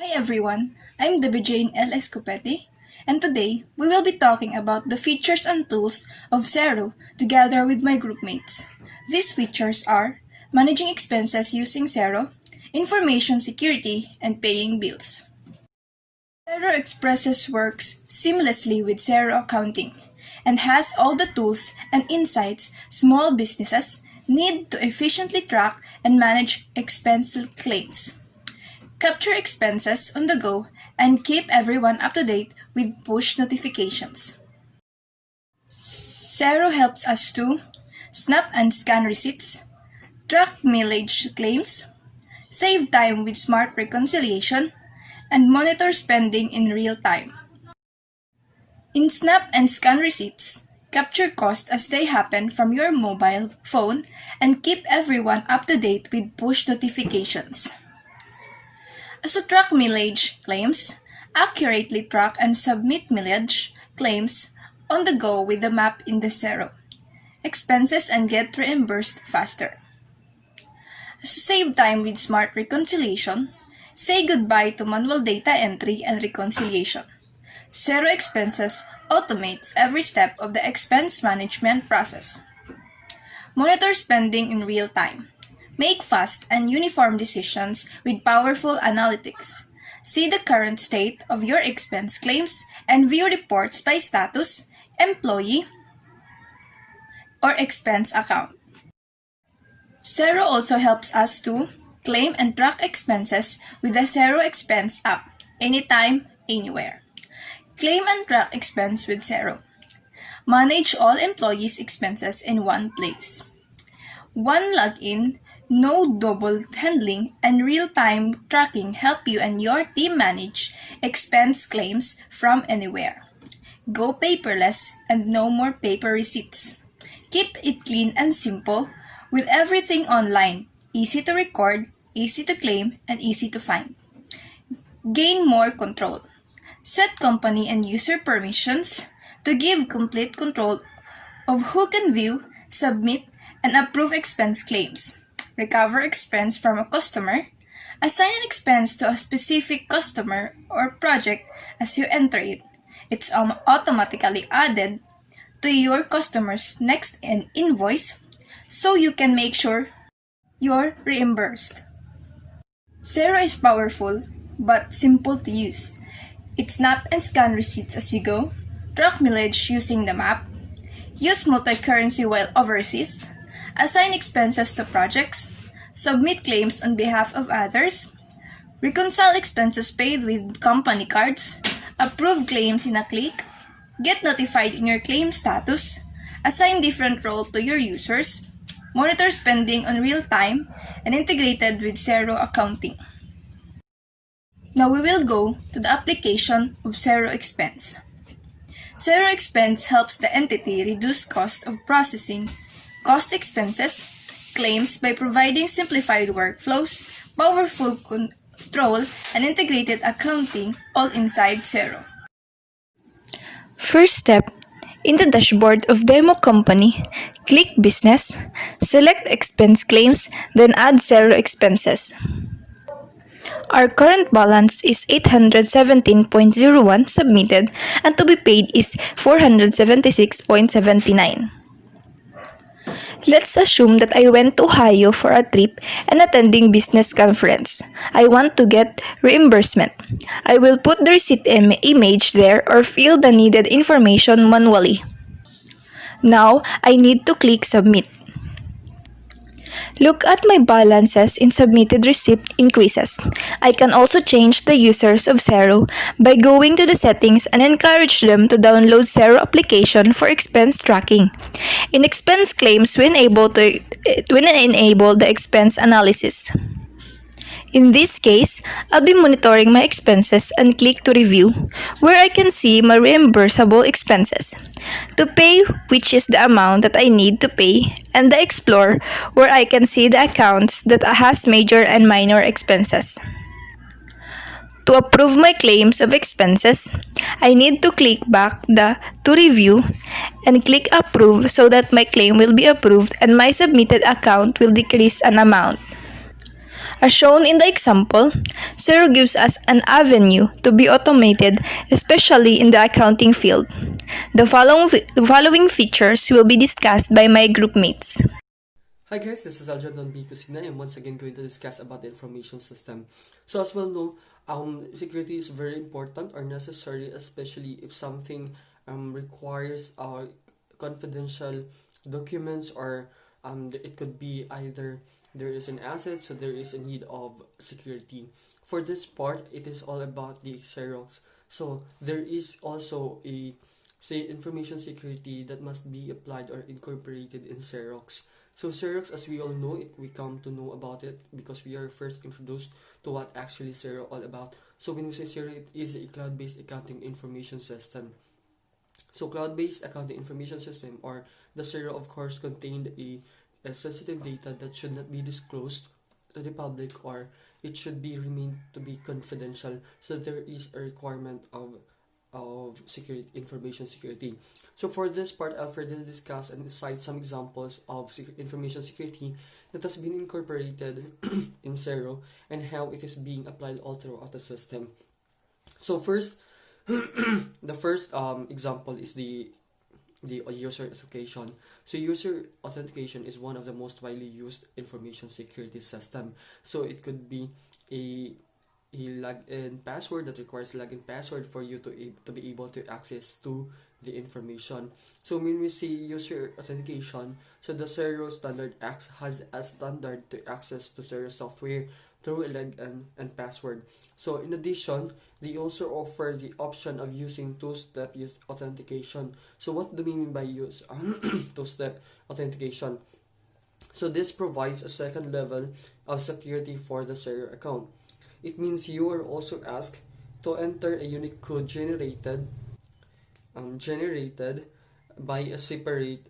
Hi everyone, I'm Debbie Jane L. Escopetti, and today we will be talking about the features and tools of Xero together with my groupmates. These features are managing expenses using Xero, information security, and paying bills. Xero Expresses works seamlessly with Xero accounting and has all the tools and insights small businesses need to efficiently track and manage expense claims. Capture expenses on the go and keep everyone up to date with push notifications. Xero helps us to snap and scan receipts, track mileage claims, save time with smart reconciliation, and monitor spending in real time. In Snap and Scan Receipts, capture costs as they happen from your mobile phone and keep everyone up to date with push notifications. As to track mileage claims, accurately track and submit mileage claims on the go with the map in the Xero expenses and get reimbursed faster. As to save time with smart reconciliation, say goodbye to manual data entry and reconciliation. Xero Expenses automates every step of the expense management process. Monitor spending in real time. Make fast and uniform decisions with powerful analytics. See the current state of your expense claims and view reports by status, employee, or expense account. Xero also helps us to claim and track expenses with the Xero Expense app, anytime, anywhere. Claim and track expense with Xero. Manage all employees' expenses in one place. One login, no double handling, and real-time tracking help you and your team manage expense claims from anywhere. Go paperless and no more paper receipts. Keep it clean and simple with everything online, easy to record, easy to claim, and easy to find. Gain more control. Set company and user permissions to give complete control of who can view, submit, and approve expense claims. Recover expense from a customer. Assign an expense to a specific customer or project as you enter it. It's automatically added to your customer's next invoice so you can make sure you're reimbursed. Xero is powerful but simple to use. It snap and scan receipts as you go, track mileage using the map, use multi-currency while overseas, assign expenses to projects, submit claims on behalf of others, reconcile expenses paid with company cards, approve claims in a click, get notified in your claim status, assign different roles to your users, monitor spending on real time, and integrated with Xero accounting. Now we will go to the application of Xero Expense. Xero Expense helps the entity reduce cost of processing cost expenses, claims by providing simplified workflows, powerful control, and integrated accounting all inside Xero. First step, in the dashboard of Demo Company, click Business, select Expense Claims, then add Xero Expenses. Our current balance is 817.01 submitted and to be paid is 476.79. Let's assume that I went to Ohio for a trip and attending business conference. I want to get reimbursement. I will put the receipt image there or fill the needed information manually. Now, I need to click Submit. Look at my balances in submitted receipt increases. I can also change the users of Xero by going to the settings and encourage them to download Xero application for expense tracking. In expense claims, we enable the expense analysis. In this case, I'll be monitoring my expenses and click to review, where I can see my reimbursable expenses. To pay, which is the amount that I need to pay, and the explore, where I can see the accounts that has major and minor expenses. To approve my claims of expenses, I need to click back to review and click approve so that my claim will be approved and my submitted account will decrease an amount. As shown in the example, Xero gives us an avenue to be automated, especially in the accounting field. The following features will be discussed by my group mates. Hi guys, this is Aljan on B2Signa and once again going to discuss about the information system. So as well know, security is very important or necessary, especially if something requires confidential documents or it could be either there is an asset, so there is a need of security. For this part, it is all about the Xerox. So there is also a say information security that must be applied or incorporated in Xerox. So Xerox, as we all know it, we come to know about it because we are first introduced to what actually Xerox all about. So when we say Xerox, it is a cloud-based accounting information system. So cloud-based accounting information system or the Xerox of course contained a sensitive data that should not be disclosed to the public or it should be remain to be confidential. So there is a requirement of security information security. So for this part, I'll further discuss and cite some examples of information security that has been incorporated in Xero and how it is being applied all throughout the system. So first, the first example is the user authentication. So user authentication is one of the most widely used information security system. So it could be a login password that requires login password for you to be able to access to the information. So when we say user authentication, so the Xero standard acts has a standard to access to Xero software through a login and password. So in addition, they also offer the option of using two-step authentication. So what do we mean by use two-step authentication? So this provides a second level of security for the Xero account. It means you are also asked to enter a unique code generated by a separate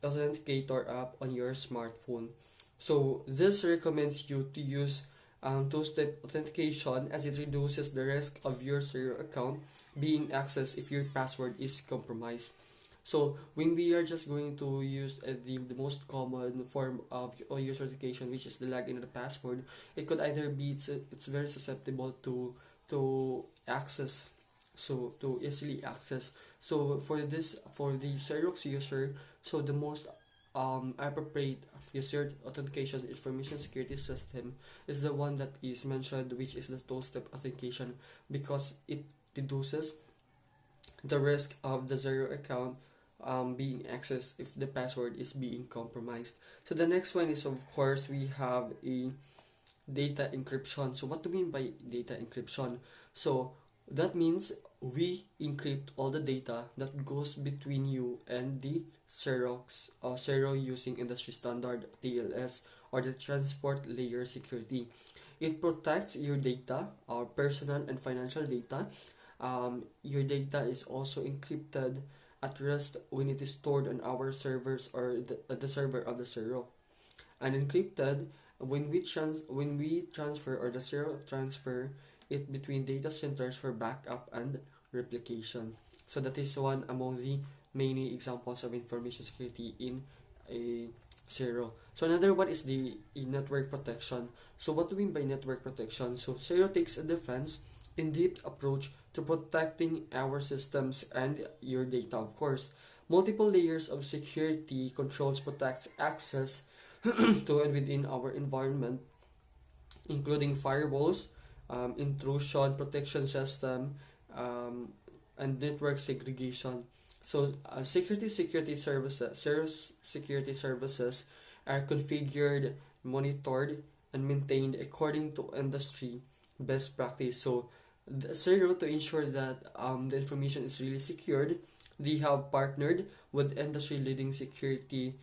authenticator app on your smartphone. So this recommends you to use two-step authentication as it reduces the risk of your Xero account being accessed if your password is compromised. So when we are just going to use the most common form of user authentication, which is the login and the password, it could either be it's very susceptible to access, so to easily access. So for the Xerox user, so the most appropriate user authentication information security system is the one that is mentioned, which is the two-step authentication, because it reduces the risk of the Xero account being accessed if the password is being compromised. So the next one is of course we have a data encryption. So what do we mean by data encryption? So that means we encrypt all the data that goes between you and the Xero using industry standard TLS or the transport layer security. It protects your data, our personal and financial data. Your data is also encrypted at rest when it is stored on our servers or the server of the Xero. And encrypted when we transfer or the Xero transfer it between data centers for backup and replication. So that is one among the many examples of information security in a Xero. So another one is the network protection. So what do we mean by network protection? So Xero takes a defense in-depth approach to protecting our systems and your data, of course. Multiple layers of security controls protects access to and within our environment, including firewalls, intrusion protection system, and network segregation. So security services are configured, monitored, and maintained according to industry best practice. So Xero, to ensure that the information is really secured, they have partnered with industry-leading security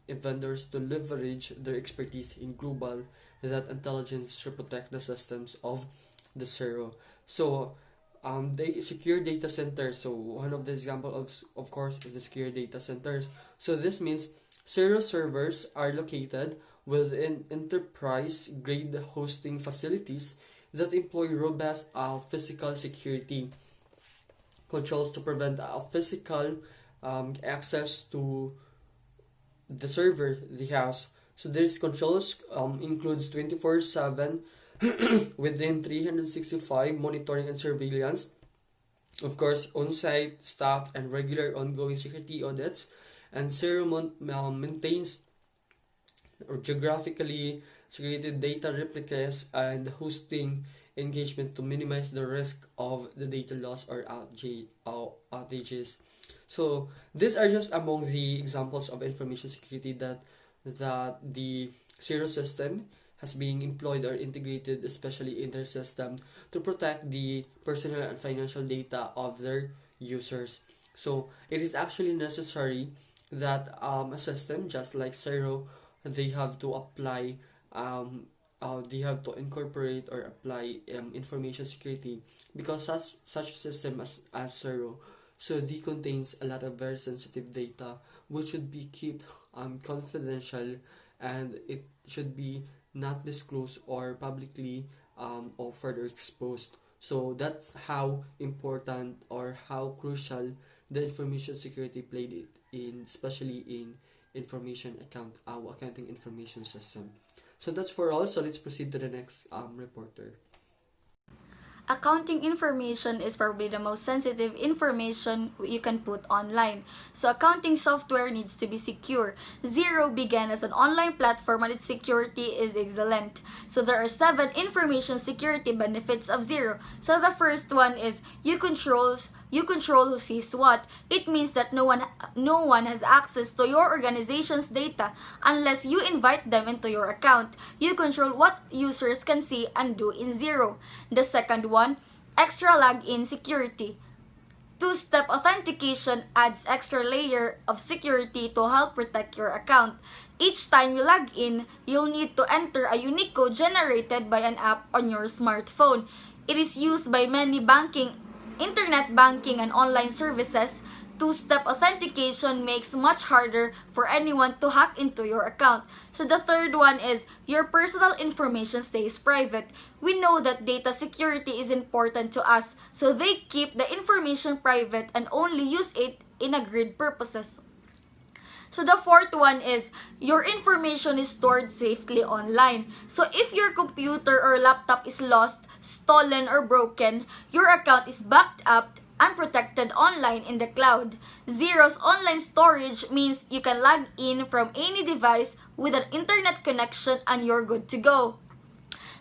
vendors to leverage their expertise in global that intelligence to protect the systems of the Xero. So they secure data centers. So one of the example of course is the secure data centers. So this means Xero servers are located within enterprise grade hosting facilities that employ robust physical security controls to prevent physical access to the server they house. So this controls includes 24/7 within 365 monitoring and surveillance, of course, on-site staff and regular ongoing security audits, and Zero maintains or geographically segregated data replicas and hosting engagement to minimize the risk of the data loss or outages. So these are just among the examples of information security that the Zero system has been employed or integrated, especially in their system, to protect the personal and financial data of their users. So it is actually necessary that a system just like Zero, they have to apply they have to incorporate or apply information security, because such system as Zero, so they contains a lot of very sensitive data which should be kept confidential, and it should be not disclosed or publicly or further exposed. So that's how important or how crucial the information security played it in, especially in information accounting information system. So that's for all. So let's proceed to the next reporter. Accounting information is probably the most sensitive information you can put online. So accounting software needs to be secure. Xero began as an online platform and its security is excellent. So there are 7 information security benefits of Xero. So the first one is you control who sees what. It means that no one has access to your organization's data unless you invite them into your account. You control what users can see and do in Xero. The second one, extra login security. Two-step authentication adds extra layer of security to help protect your account. Each time you log in, you'll need to enter a unique code generated by an app on your smartphone. It is used by many internet banking and online services. Two-step authentication makes much harder for anyone to hack into your account. So the third one is your personal information stays private. We know that data security is important to us, so they keep the information private and only use it in agreed purposes. So the fourth one is your information is stored safely online. So if your computer or laptop is lost, stolen, or broken, your account is backed up and protected online in the cloud. Xero's online storage means you can log in from any device with an internet connection and you're good to go.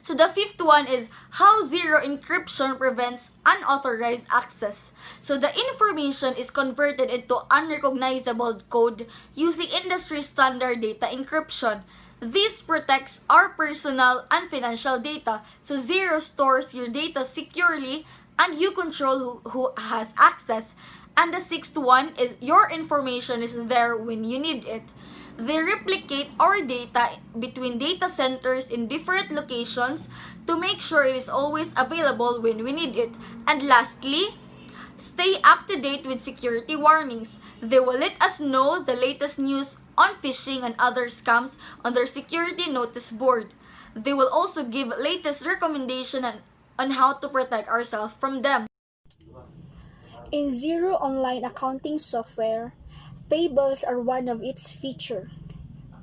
So the fifth one is how Xero encryption prevents unauthorized access. So the information is converted into unrecognizable code using industry standard data encryption. This protects our personal and financial data. So Xero stores your data securely and you control who has access. And the sixth one is your information is there when you need it. They replicate our data between data centers in different locations to make sure it is always available when we need it. And lastly, stay up to date with security warnings. They will let us know the latest news on phishing and other scams on their security notice board. They will also give latest recommendation on how to protect ourselves from them. In Xero online accounting software, payables are one of its features.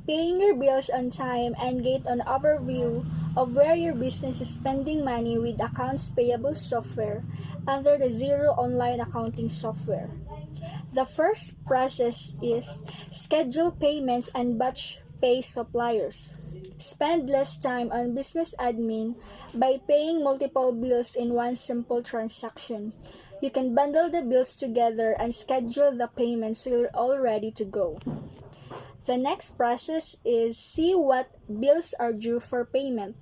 Paying your bills on time and get an overview of where your business is spending money with accounts payable software under the Xero online accounting software. The first process is schedule payments and batch pay suppliers. Spend less time on business admin by paying multiple bills in one simple transaction. You can bundle the bills together and schedule the payments so you're all ready to go. The next process is see what bills are due for payment.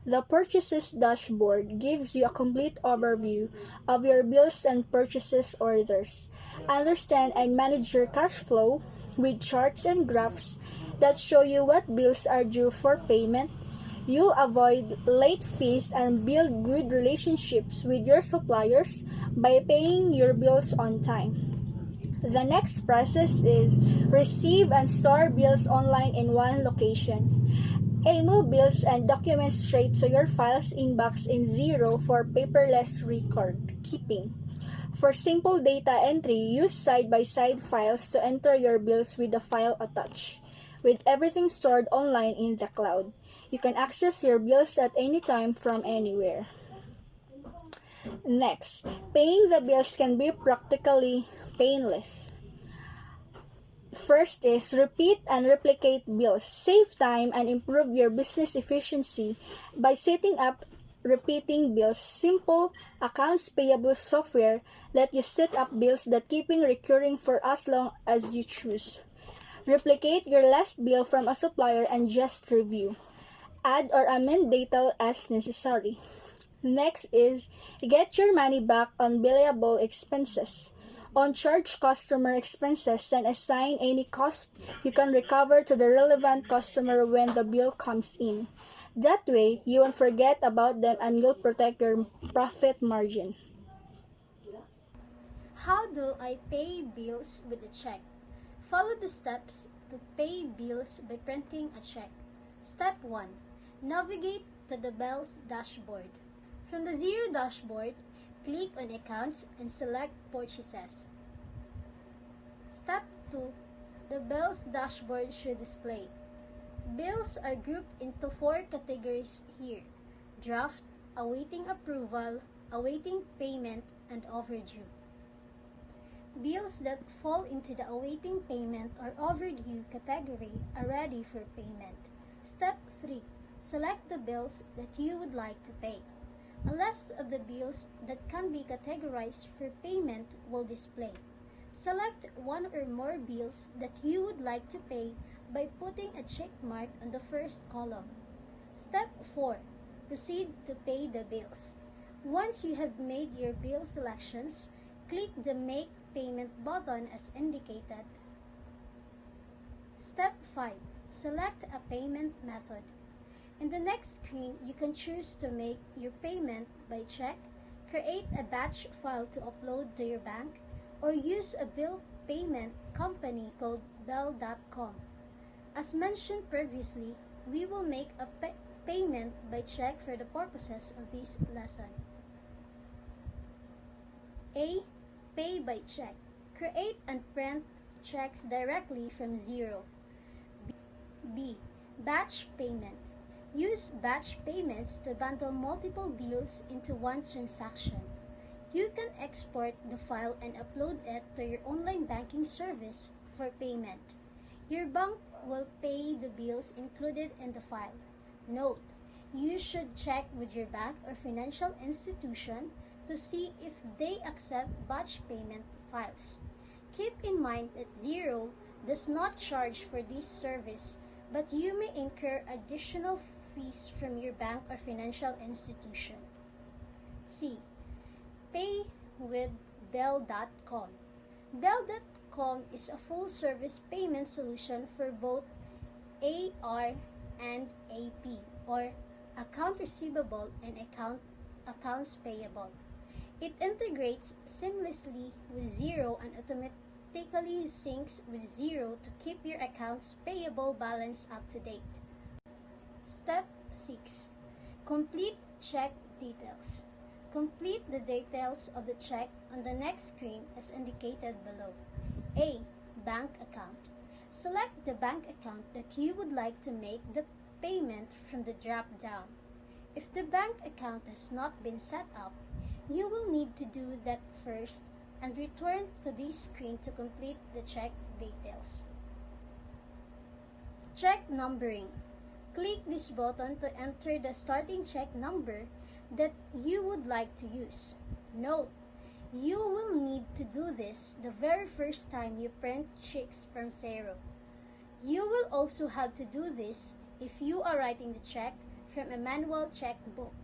The Purchases dashboard gives you a complete overview of your bills and purchases orders. Understand and manage your cash flow with charts and graphs that show you what bills are due for payment. You'll avoid late fees and build good relationships with your suppliers by paying your bills on time. The next process is receive and store bills online in one location. Email bills and documents straight to your files inbox in Xero for paperless record keeping. For simple data entry, use side-by-side files to enter your bills with the file attached. with everything stored online in the cloud. You can access your bills at any time from anywhere. Next, paying the bills can be practically painless. First is repeat and replicate bills. Save time and improve your business efficiency by setting up repeating bills. Simple accounts payable software let you set up bills that keeping recurring for as long as you choose. Replicate your last bill from a supplier and just review. Add or amend data as necessary. Next is get your money back on billable expenses. On charge customer expenses and assign any cost you can recover to the relevant customer when the bill comes in. That way, you won't forget about them and you'll protect your profit margin. How do I pay bills with a check? Follow the steps to pay bills by printing a check. Step 1. Navigate to the Bell's dashboard. From the Xero dashboard, click on Accounts and select Purchases. Step 2. The Bell's dashboard should display. Bills are grouped into 4 categories here: draft, awaiting approval, awaiting payment, and overdue. Bills that fall into the awaiting payment or overdue category are ready for payment. Step 3. Select the bills that you would like to pay. A list of the bills that can be categorized for payment will display. Select one or more bills that you would like to pay by putting a check mark on the first column. Step 4. Proceed to pay the bills. Once you have made your bill selections, click the Make Payment button as indicated. Step 5. Select a payment method. In the next screen, you can choose to make your payment by check, create a batch file to upload to your bank, or use a bill payment company called Bell.com. As mentioned previously, we will make a payment by check for the purposes of this lesson. A. Pay by check. Create and print checks directly from Xero. B. Batch payment. Use batch payments to bundle multiple bills into one transaction. You can export the file and upload it to your online banking service for payment. Your bank will pay the bills included in the file. Note: you should check with your bank or financial institution to see if they accept batch payment files. Keep in mind that Xero does not charge for this service, but you may incur additional fees from your bank or financial institution. C. Pay with Bell.com. Bell.com is a full-service payment solution for both AR and AP, or account receivable and accounts payable. It integrates seamlessly with Xero and automatically syncs with Xero to keep your accounts payable balance up to date. Step 6. Complete check details. Complete the details of the check on the next screen as indicated below. A. Bank account. Select the bank account that you would like to make the payment from the drop-down. If the bank account has not been set up, you will need to do that first and return to this screen to complete the check details. Check numbering. Click this button to enter the starting check number that you would like to use. Note: you will need to do this the very first time you print checks from Xero. You will also have to do this if you are writing the check from a manual checkbook.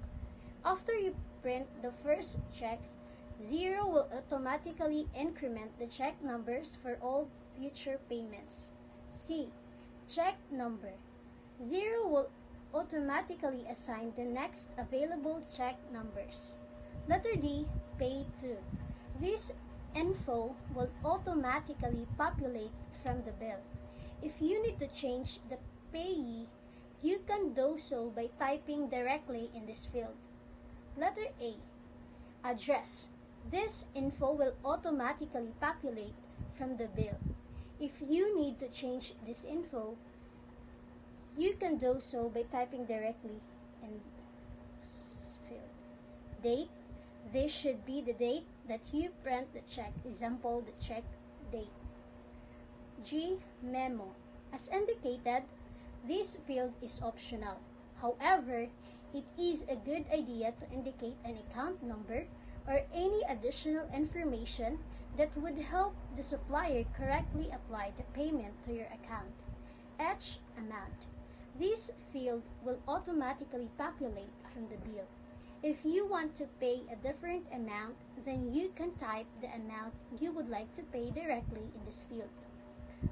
After you print the first checks, Xero will automatically increment the check numbers for all future payments. C. Check number. Xero will automatically assign the next available check numbers. Letter D. Pay to. This info will automatically populate from the bill. If you need to change the payee, you can do so by typing directly in this field. Letter A. Address. This info will automatically populate from the bill. If you need to change this info, You can do so by typing directly in this field. Date. This should be the date that you print the check. Example, the check date. G. Memo. As indicated, this field is optional. However, it is a good idea to indicate an account number or any additional information that would help the supplier correctly apply the payment to your account. H. Amount. This field will automatically populate from the bill. If you want to pay a different amount, then you can type the amount you would like to pay directly in this field.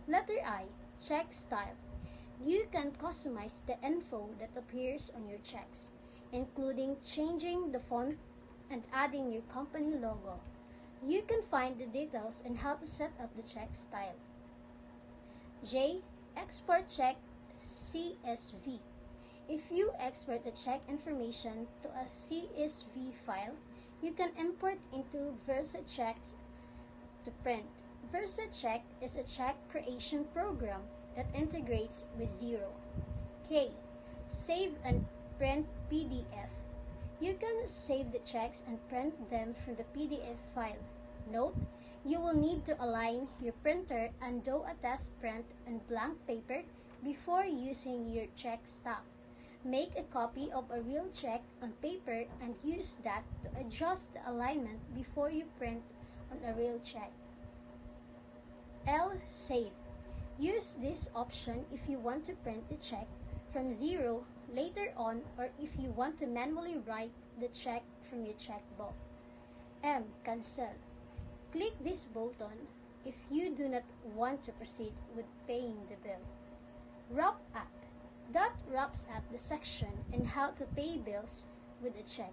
Letter I. Check style. You can customize the info that appears on your checks, including changing the font and adding your company logo. You can find the details on how to set up the check style. J. Export check CSV. If you export the check information to a CSV file, you can import into VersaCheck to print. VersaCheck is a check creation program that integrates with Xero. K. Save and print PDF. You can save the checks and print them from the PDF file. Note, you will need to align your printer and do a test print on blank paper before using your check stop. Make a copy of a real check on paper and use that to adjust the alignment before you print on a real check. L. Save. Use this option if you want to print the check from Xero later on or if you want to manually write the check from your checkbook. M. Cancel. Click this button if you do not want to proceed with paying the bill. Wrap up. That wraps up the section on how to pay bills with a check.